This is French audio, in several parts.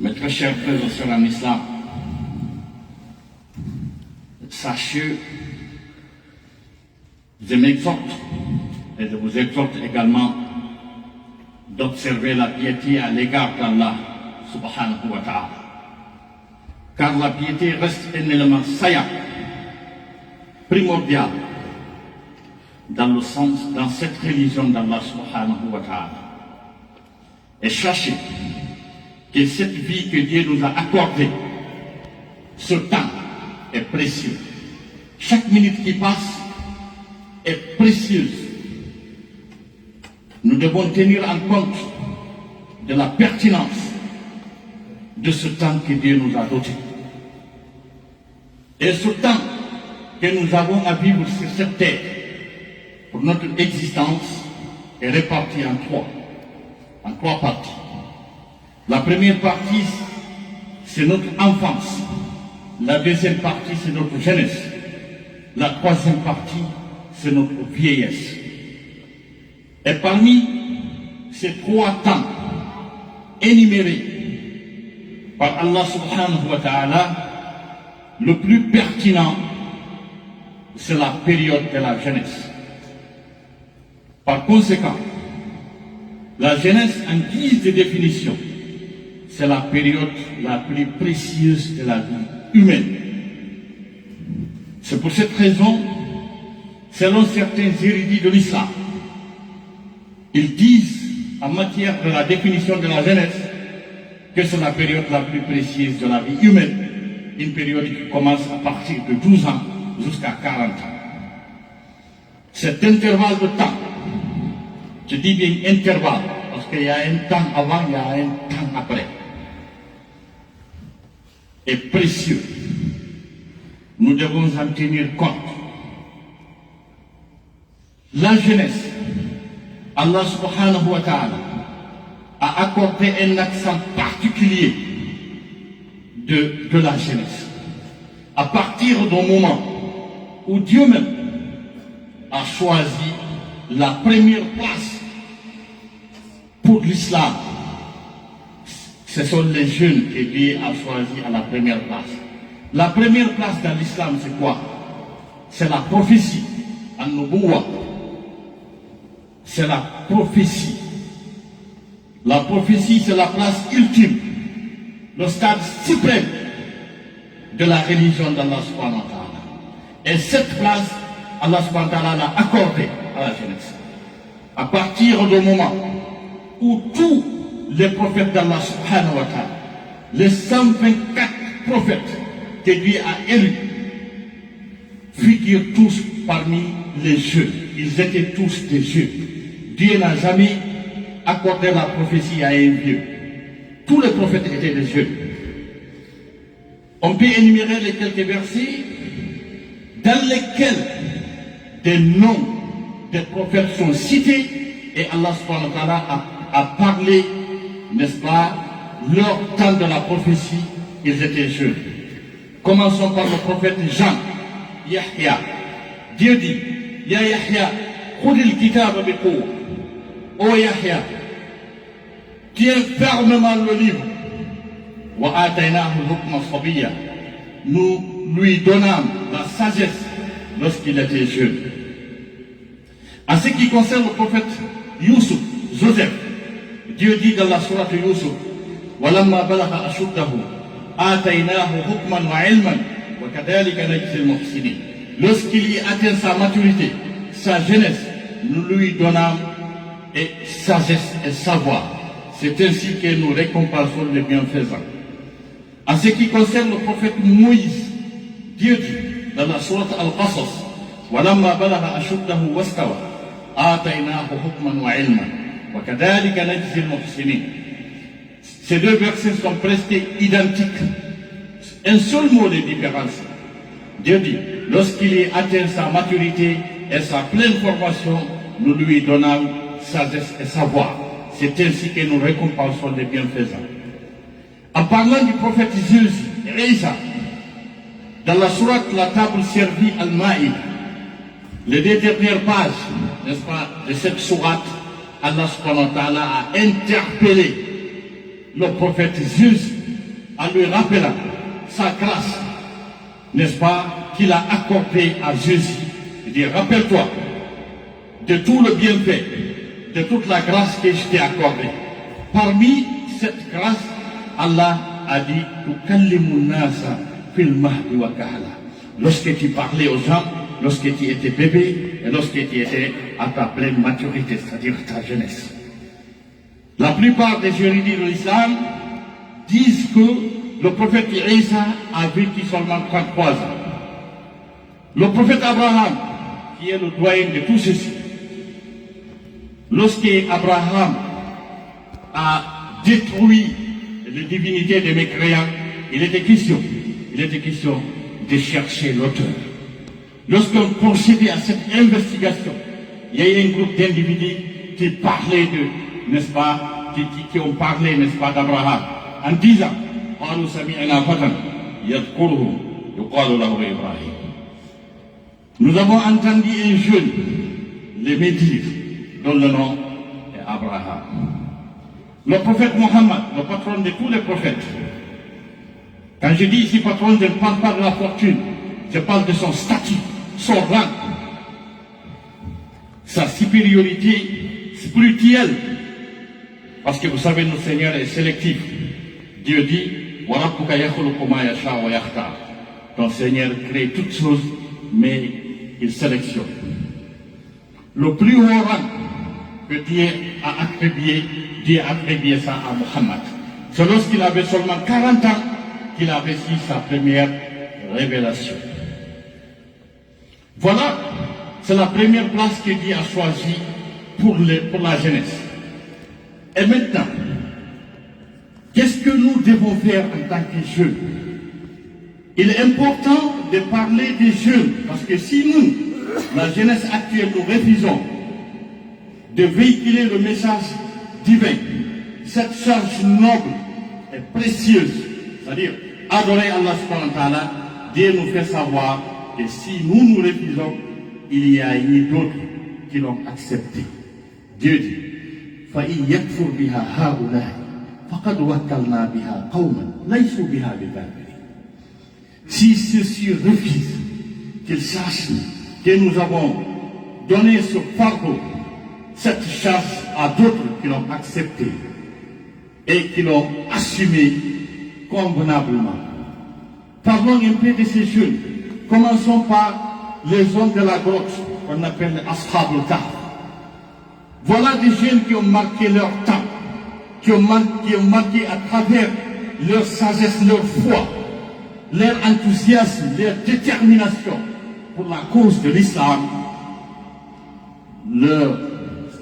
Mes très chers frères et sœurs en islam, sachez, je m'exhorte et je vous exhorte également d'observer la piété à l'égard d'Allah subhanahu wa ta'ala. Car la piété reste un élément saillant, primordial, dans cette religion d'Allah subhanahu wa ta'ala. Et sachez que cette vie que Dieu nous a accordée, ce temps est précieux. Chaque minute qui passe est précieuse. Nous devons tenir en compte de la pertinence de ce temps que Dieu nous a doté. Et ce temps que nous avons à vivre sur cette terre, pour notre existence, est réparti en trois parties. La première partie, c'est notre enfance. La deuxième partie, c'est notre jeunesse. La troisième partie, c'est notre vieillesse. Et parmi ces trois temps énumérés par Allah subhanahu wa ta'ala, le plus pertinent, c'est la période de la jeunesse. Par conséquent, la jeunesse, en guise de définition, c'est la période la plus précieuse de la vie humaine. C'est pour cette raison, selon certains érudits de l'islam, ils disent, en matière de la définition de la jeunesse, que c'est la période la plus précieuse de la vie humaine, une période qui commence à partir de 12 ans jusqu'à 40 ans. Cet intervalle de temps, je dis bien intervalle, parce qu'il y a un temps avant, il y a un temps après, est précieux. Nous devons en tenir compte. La jeunesse, Allah subhanahu wa ta'ala a accordé un accent particulier de la jeunesse. À partir du moment où Dieu même a choisi la première place pour l'islam, ce sont les jeunes que Dieu a choisi à la première place. La première place dans l'islam, c'est quoi? C'est la prophétie, an-nubuwwa. C'est la prophétie. La prophétie, c'est la place ultime, le stade suprême de la religion d'Allah subhanahu wa ta'ala. Et cette place, Allah subhanahu wa ta'ala l'a accordée à la jeunesse. À partir du moment où tous les prophètes d'Allah subhanahu wa ta'ala, les 124 prophètes que Dieu a élus, figurent tous parmi les jeunes. Ils étaient tous des jeunes. Dieu n'a jamais accordé la prophétie à un vieux. Tous les prophètes étaient des jeunes. On peut énumérer les quelques versets dans lesquels des noms des prophètes sont cités et Allah subhanahu wa ta'ala a parlé, n'est-ce pas, leur temps de la prophétie, ils étaient jeunes. Commençons par le prophète Jean, Yahya. Dieu dit, Ya Yahya, khudil kitab bi quwwa. Ô Yahya, tiens fermement le livre. Wa ataynahu hukma sabiyya. Nous lui donnâmes la sagesse lorsqu'il était jeune. En ce qui concerne le prophète Yusuf, Joseph, Dieu dit dans la sourate Yusuf, Walamma balagha ashuddahu, ataynahu hukman wa ilman, wa kadhalika najzi al-muhsinin. Lorsqu'il y atteint sa maturité, sa jeunesse, nous lui donnâmes et sagesse et savoir. C'est ainsi que nous récompensons les bienfaisants. En ce qui concerne le prophète Moïse, Dieu dit dans la sourate Al-Qasas, Walamma balagha ashuddahu wastawa, ataynahu hukman wa ilman, wa kadhalika najzi al-muhsinin. Ces deux versets sont presque identiques. Un seul mot de différence. Dieu dit, lorsqu'il ait atteint sa maturité et sa pleine formation, nous lui donnons sagesse et savoir. C'est ainsi que nous récompensons les bienfaisants. En parlant du prophète Jésus, Isa, dans la sourate La table servie Al-Ma'id, les deux dernières pages, n'est-ce pas, de cette sourate, Allah subhanahu wa ta'ala a interpellé le prophète Jésus en lui rappelant sa grâce, n'est-ce pas, qu'il a accordée à Jésus. Il dit, rappelle-toi de tout le bienfait, de toute la grâce que je t'ai accordée. Parmi cette grâce, Allah a dit, lorsque tu parlais aux gens, lorsque tu étais bébé et lorsque tu étais à ta pleine maturité, c'est-à-dire ta jeunesse. La plupart des érudits de l'islam disent que le prophète Isa a vécu seulement 33 ans. Le prophète Abraham, qui est le doyen de tout ceci, lorsque Abraham a détruit les divinités des mécréants, il était question de chercher l'auteur. Lorsqu'on procédait à cette investigation, il y a eu un groupe d'individus qui parlaient de, n'est-ce pas, qui ont parlé, n'est-ce pas, d'Abraham, en disant, nous avons entendu un jeune les médire, dont le nom est Abraham. Le prophète Mohammed, le patron de tous les prophètes. Quand je dis ici patron, je ne parle pas de la fortune, je parle de son statut, son rang, sa supériorité spirituelle. Parce que vous savez, notre Seigneur est sélectif. Dieu dit, ton Seigneur crée toutes choses, mais il sélectionne. Le plus haut rang que Dieu a attribué ça à Mohammed. C'est lorsqu'il avait seulement 40 ans qu'il a reçu sa première révélation. Voilà, c'est la première place que Dieu a choisie pour la jeunesse. Et maintenant, qu'est-ce que nous devons faire en tant que jeunes? Il est important de parler des jeunes, parce que si nous, la jeunesse actuelle, nous refusons de véhiculer le message divin, cette charge noble et précieuse, c'est-à-dire adorer Allah subhanahu wa ta'ala, Dieu nous fait savoir que si nous nous refusons, il y a eu d'autres qui l'ont accepté. Dieu dit, فَإِنْ يَكْفُرْ بِهَا هَؤُلَاءِ فَقَدْ وَكَّلْنَا بِهَا قَوْمًا لَيْسُوا بِهَا بِكَافِرِينَ. Si ceux-ci refusent, qu'ils sachent que nous avons donné ce fardeau, cette charge à d'autres qui l'ont accepté et qui l'ont assumé convenablement. Parlons un peu de ces jeunes. Commençons par les hommes de la grotte, qu'on appelle les Ashab al-Kahf. Voilà des jeunes qui ont marqué leur temps, qui ont marqué à travers leur sagesse, leur foi, leur enthousiasme, leur détermination pour la cause de l'islam.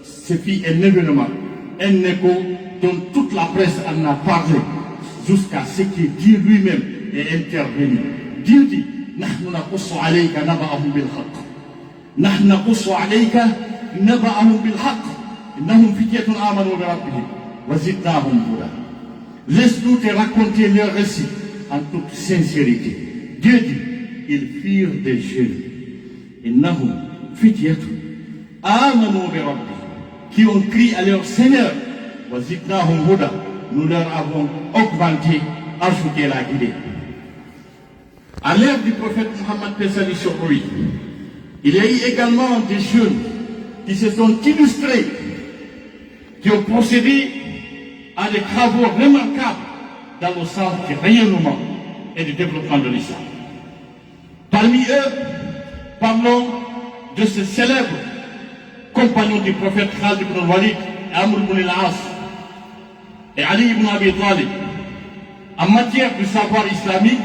Ce fut un événement, un écho dont toute la presse en a parlé, jusqu'à ce que Dieu lui-même est intervenu. Dieu dit, نحن نقص عليك نبأهم بالحق. نحن نقص عليك نبأهم بالحق. إنهم فتية آمنوا بربهم وزدناهم هدى. Laisse-nous te raconter leur récit en toute sincérité. Dieu dit, ils firent des jeunes. إنهم فتية آمنوا بربهم, qui ont crié à leur Seigneur. وزدناهم هدى. Nous leur avons augmenté, ajouté la guidée. À l'ère du prophète Mohammed Pesali sur lui, il y a eu également des jeunes qui se sont illustrés, qui ont procédé à des travaux remarquables dans le sens du rayonnement et du développement de l'islam. Parmi eux, parlons de ce célèbre compagnon du prophète Khalid ibn Walid, Amr ibn al-As et Ali ibn Abi Talib. En matière de savoir islamique,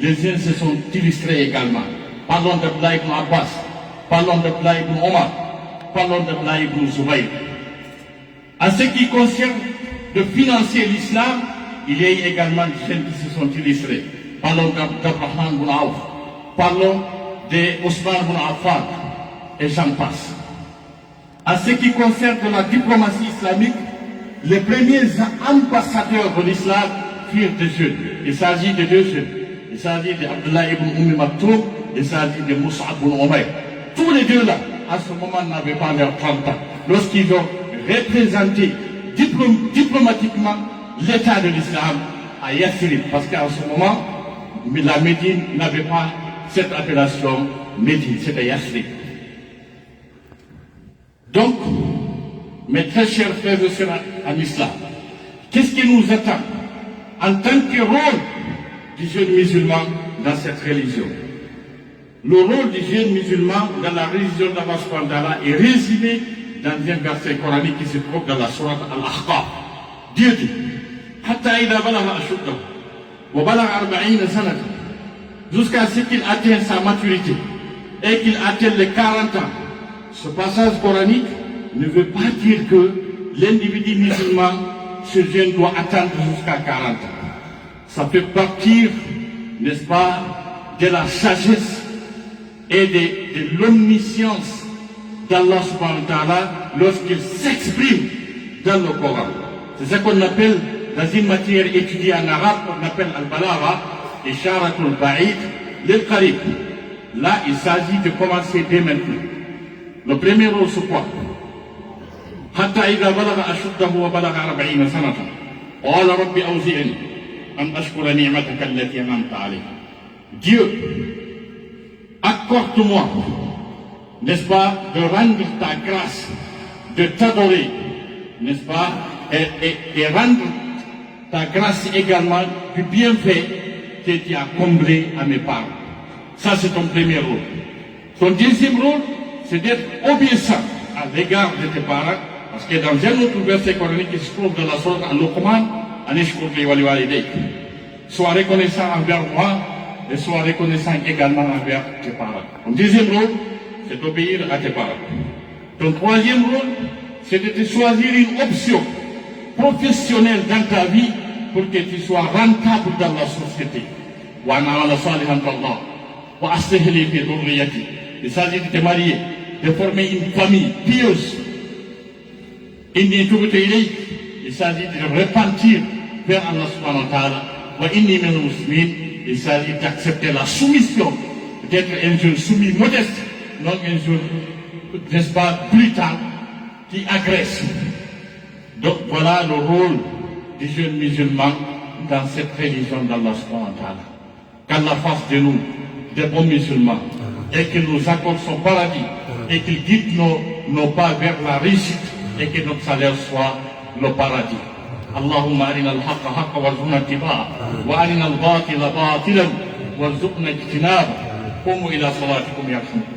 les uns se sont illustrés également. Parlons d'Abdullah ibn Abbas, parlons d'Abdullah ibn Omar, parlons d'Abdullah ibn Zubayr. En ce qui concerne de financer l'islam, il y a eu également des gens qui se sont illustrés. Parlons d'Abraham ibn Auf, parlons d'Ousmane ibn Affan, et j'en passe. En ce qui concerne de la diplomatie islamique, les premiers ambassadeurs de l'islam furent des jeunes. Il s'agit de deux jeunes. Il s'agit d'Abdullah ibn Umm Maktoum, il s'agit de Mus'ab ibn Umayr. Tous les deux là, à ce moment, n'avaient pas leurs 30 ans. Lorsqu'ils ont représenté diplomatiquement l'état de l'islam à Yathrib, parce qu'en ce moment, la Médine n'avait pas cette appellation Médine, c'était Yathrib. Donc, mes très chers frères et sœurs en islam, qu'est-ce qui nous attend en tant que rôle du jeune musulman dans cette religion? Le rôle du jeune musulman dans la religion d'Allah subhanahu wa ta'ala est résumé dans un verset coranique qui se trouve dans la sourate Al-Ahqaf. Dieu dit, Hatta idha balagha ashuddahu wa balagha 40 sanatan, jusqu'à ce qu'il atteigne sa maturité et qu'il atteigne les 40 ans. Ce passage coranique ne veut pas dire que l'individu musulman, ce jeune, doit attendre jusqu'à 40 ans. Ça fait partir, n'est-ce pas, de la sagesse et de l'omniscience d'Allah subhanahu wa ta'ala lorsqu'il s'exprime dans le Coran. C'est ce qu'on appelle, dans une matière étudiée en arabe, on appelle al-balagha, isharatul ba'id lil qarib. Là, il s'agit de commencer dès maintenant. Le premier rôle, c'est quoi? Hatta idha balagha ashuddahu wa balagha 40 sanatan. Qala rabbi awzi'ni an ashkura ni'mataka allati an'amta alayya. Dieu, accorde-moi, n'est-ce pas, de rendre ta grâce, de t'adorer, n'est-ce pas, et rendre ta grâce également du bienfait que tu as comblé à mes parents. Ça, c'est ton premier rôle. Ton deuxième rôle, c'est d'être obéissant à l'égard de tes parents, parce que dans un autre verset coranique qui se trouve dans la sourate Al-Luqman, sois reconnaissant envers moi et sois reconnaissant également envers tes parents. Ton deuxième rôle, c'est d'obéir à tes parents. Ton troisième rôle, c'est de te choisir une option professionnelle dans ta vie pour que tu sois rentable dans la société. Il s'agit de te marier, de former une famille pieuse. Il s'agit de repentir vers Allah subhanahu wa ta'ala. Il s'agit d'accepter la soumission, d'être un jeune soumis modeste, non un jeune, n'est-ce pas, brutal, qui agresse. Donc voilà le rôle du jeune musulman dans cette religion d'Allah subhanahu wa ta'ala. Qu'Allah fasse de nous des bons musulmans et qu'il nous accorde son paradis et qu'il guide nos pas vers la réussite et que notre salaire soit le paradis. اللهم أرنا الحق حقا وارزقنا اتباعه وأرنا الباطل باطلا وارزقنا اجتنابه قوموا إلى صلاتكم يرحمكم